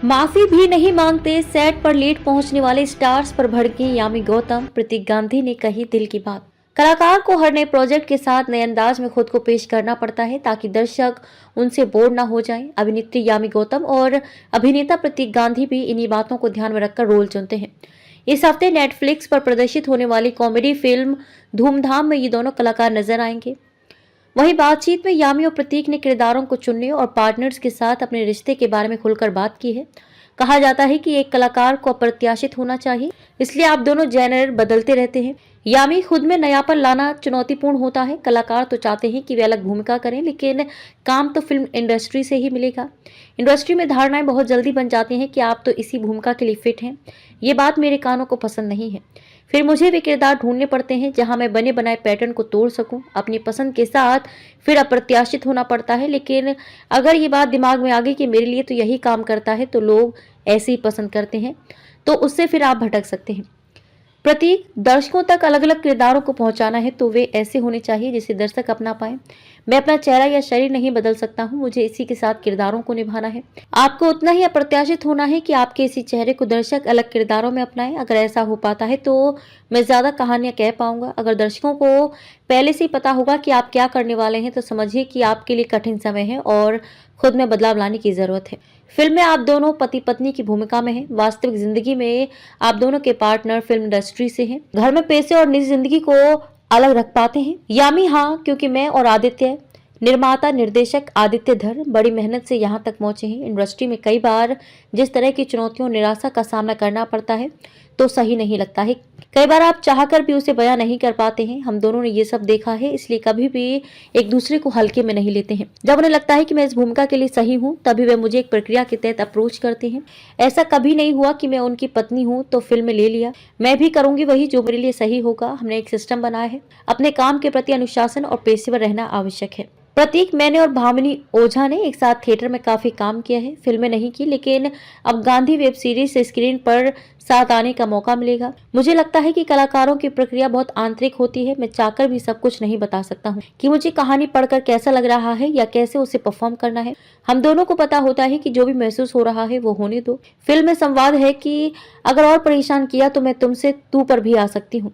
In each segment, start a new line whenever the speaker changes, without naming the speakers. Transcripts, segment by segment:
माफी भी नहीं मांगते, सेट पर लेट पहुंचने वाले स्टार्स पर भड़की यामी गौतम। प्रतीक गांधी ने कही दिल की बात। कलाकार को हर नए प्रोजेक्ट के साथ नए अंदाज में खुद को पेश करना पड़ता है ताकि दर्शक उनसे बोर ना हो जाएं। अभिनेत्री यामी गौतम और अभिनेता प्रतीक गांधी भी इन्हीं बातों को ध्यान में रखकर रोल चुनते हैं। इस हफ्ते नेटफ्लिक्स पर प्रदर्शित होने वाली कॉमेडी फिल्म धूमधाम में ये दोनों कलाकार नजर आएंगे। वहीं बातचीत में यामी और प्रतीक ने किरदारों को चुनने और पार्टनर्स के साथ अपने रिश्ते के बारे में खुलकर बात की है। कहा जाता है कि एक कलाकार को अप्रत्याशित होना चाहिए, इसलिए आप दोनों जेनर बदलते रहते हैं। यामी खुद में नयापन लाना चुनौतीपूर्ण होता है। कलाकार तो चाहते हैं कि वे अलग भूमिका करें, लेकिन काम तो फिल्म इंडस्ट्री से ही मिलेगा। इंडस्ट्री में धारणाएं बहुत जल्दी बन जाती हैं कि आप तो इसी भूमिका के लिए फिट हैं। ये बात मेरे कानों को पसंद नहीं है। फिर मुझे वे किरदार ढूंढने पड़ते हैं जहां मैं बने बनाए पैटर्न को तोड़ सकूं। अपनी पसंद के साथ फिर अप्रत्याशित होना पड़ता है, लेकिन अगर ये बात दिमाग में आ गई कि मेरे लिए तो यही काम करता है, तो लोग ऐसे ही पसंद करते हैं, तो उससे फिर आप भटक सकते हैं। प्रतीक दर्शकों तक अलग अलग किरदारों को पहुंचाना है तो वे ऐसे होने चाहिए जिसे दर्शक अपना पाए। मैं अपना चेहरा या शरीर नहीं बदल सकता हूं, मुझे इसी के साथ किरदारों को निभाना है। आपको उतना ही अप्रत्याशित होना है कि आपके इसी चेहरे को दर्शक अलग किरदारों में अपनाए। अगर ऐसा हो पाता है तो मैं ज्यादा कहानियां कह पाऊंगा। अगर दर्शकों को पहले से ही पता होगा कि आप क्या करने वाले हैं तो समझिए कि आपके लिए कठिन समय है और खुद में बदलाव लाने की जरूरत है। फिल्म में आप दोनों पति पत्नी की भूमिका में हैं। वास्तविक जिंदगी में आप दोनों के पार्टनर फिल्म इंडस्ट्री से हैं। घर में पैसे और निजी जिंदगी को अलग रख पाते हैं। यामी हाँ, क्योंकि मैं और आदित्य, निर्माता निर्देशक आदित्य धर, बड़ी मेहनत से यहाँ तक पहुंचे हैं। इंडस्ट्री में कई बार जिस तरह की चुनौतियों निराशा का सामना करना पड़ता है तो सही नहीं लगता है। कई बार आप चाहकर भी उसे बयां नहीं कर पाते हैं। हम दोनों ने ये सब देखा है, इसलिए कभी भी एक दूसरे को हल्के में नहीं लेते हैं। जब उन्हें लगता है कि मैं इस भूमिका के लिए सही हूँ तभी वे मुझे एक प्रक्रिया के तहत अप्रोच करते हैं। ऐसा कभी नहीं हुआ कि मैं उनकी पत्नी हूँ तो फिल्म में ले लिया। मैं भी करूंगी वही जो मेरे लिए सही होगा। हमने एक सिस्टम बनाया है। अपने काम के प्रति अनुशासन और पेशेवर रहना आवश्यक है। प्रतीक, मैंने और भामिनी ओझा ने एक साथ थिएटर में काफी काम किया है। फिल्में नहीं की, लेकिन अब गांधी वेब सीरीज से स्क्रीन पर साथ आने का मौका मिलेगा। मुझे लगता है कि कलाकारों की प्रक्रिया बहुत आंतरिक होती है। मैं चाहकर भी सब कुछ नहीं बता सकता हूँ कि मुझे कहानी पढ़कर कैसा लग रहा है या कैसे उसे परफॉर्म करना है। हम दोनों को पता होता है कि जो भी महसूस हो रहा है वो होने दो। फिल्म में संवाद है कि अगर और परेशान किया तो मैं तुमसे तू पर भी आ सकती हूँ।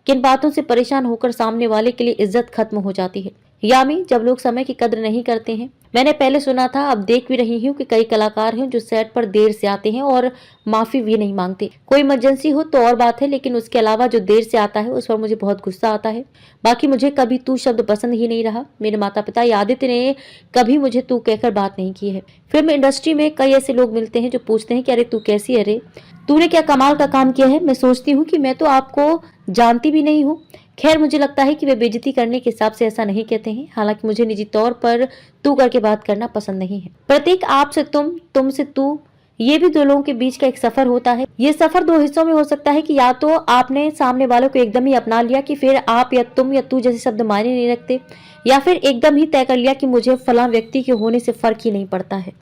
किन बातों से परेशान होकर सामने वाले के लिए इज्जत खत्म हो जाती है। यामी, जब लोग समय की कद्र नहीं करते हैं। मैंने पहले सुना था, अब देख भी रही हूँ कि कई कलाकार हैं जो सेट पर देर से आते हैं और माफी भी नहीं मांगते। कोई इमरजेंसी हो तो और बात है, लेकिन उसके अलावा जो देर से आता है उस पर मुझे बहुत गुस्सा आता है। बाकी मुझे कभी तू शब्द पसंद ही नहीं रहा। मेरे माता पिता या आदित्य ने कभी मुझे तू कहकर बात नहीं की है। फिल्म इंडस्ट्री में कई ऐसे लोग मिलते हैं जो पूछते हैं कि अरे तू कैसी है रे, तूने क्या कमाल का काम किया है। मैं सोचती हूँ कि मैं तो आपको जानती भी नहीं हूँ। खैर, मुझे लगता है कि वे बेइज्जती करने के हिसाब से ऐसा नहीं कहते हैं। हालांकि मुझे निजी तौर पर तू करके बात करना पसंद नहीं है। प्रतीक, आपसे तुम से तू, ये भी दो लोगों के बीच का एक सफर होता है। ये सफर दो हिस्सों में हो सकता है कि या तो आपने सामने वालों को एकदम ही अपना लिया कि फिर आप या तुम या तू जैसे शब्द मायने नहीं रखते, या फिर एकदम ही तय कर लिया कि मुझे फलां व्यक्ति के होने से फर्क ही नहीं पड़ता है।